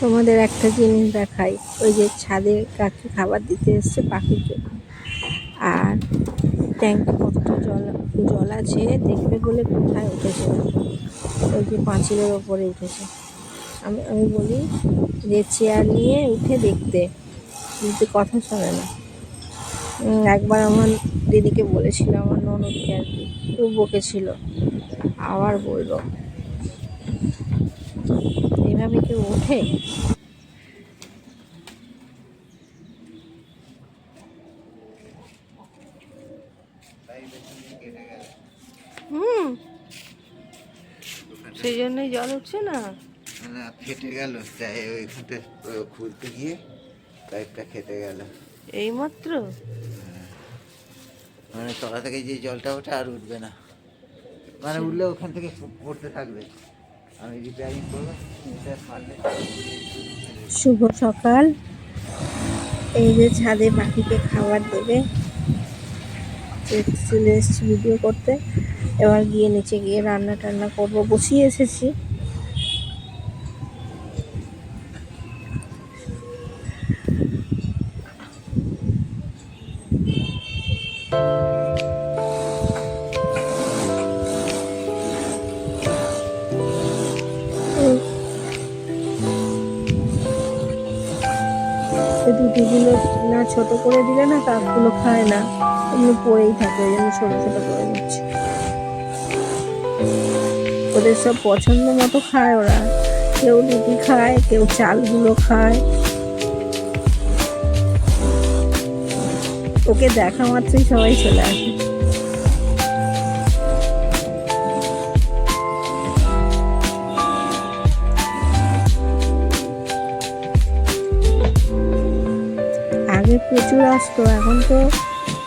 তোমাদের একটা জিনিস দেখাই, ওই যে ছাদে কাকি খাবার দিতে এসছে পাখির জন্য। আর ট্যাঙ্কে কতটা জল জল আছে দেখবে বলে কোথায় উঠেছে, ওই যে পাঁচিলের ওপরে উঠেছে। আমি আমি বলি যে চেয়ার নিয়ে উঠে দেখতে, কিন্তু কথা শোনে না। একবার আমার দিদিকে বলেছিল, আমার ননদকে আর কি, খুব বকেছিল, আবার বলবো। এইভাবে কেউ ওঠে? সেই জন্যই জল উঠছে না। না, ফেটে গেল, তাই ওইখানটা খুলতে গিয়ে পাইপটা কেটে গেল এইমাত্র। মানে তলা থেকে যে জলটা ওঠে আর উঠবে না, মানে উঠলে ওখান থেকে পড়তে থাকবে। আমি রিপেয়ারিং করবো। শুভ সকাল। এই যে ছাদে পাখিকে খাবার দেবে, চলে এসেছি ভিডিও করতে। এবার গিয়ে নিচে গিয়ে রান্না টান্না করবো, বসিয়ে এসেছি। দুটিগুলো না ছোট করে দিলে না কাকগুলো খায় না, এমনি পড়েই থাকে, ওই জন্য ছোট ছোট করে দিচ্ছে। ওদের সব পছন্দ মতো খায় ওরা, কেউ রুটি খায়, কেউ চালগুলো খায়। ওকে দেখা মাত্রই সবাই চলে আসে। আগে প্রচুর আসতো, এখন তো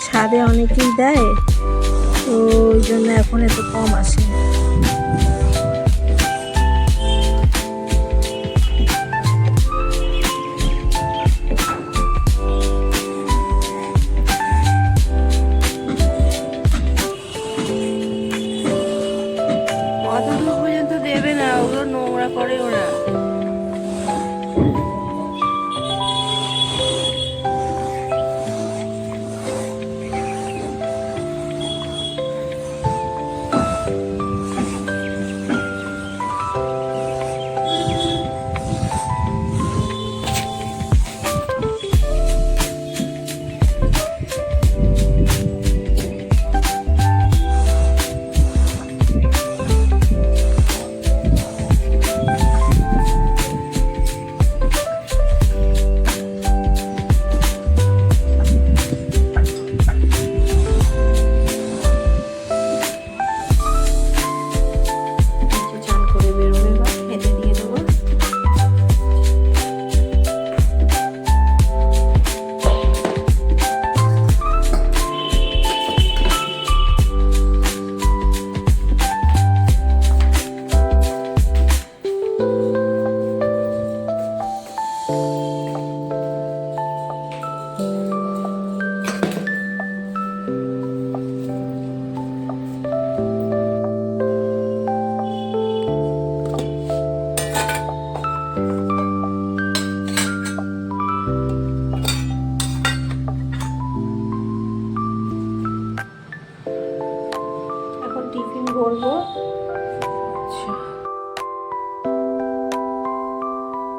ছাদে অনেকেই দেয়, তো ওই জন্য এখন এত কম আসে।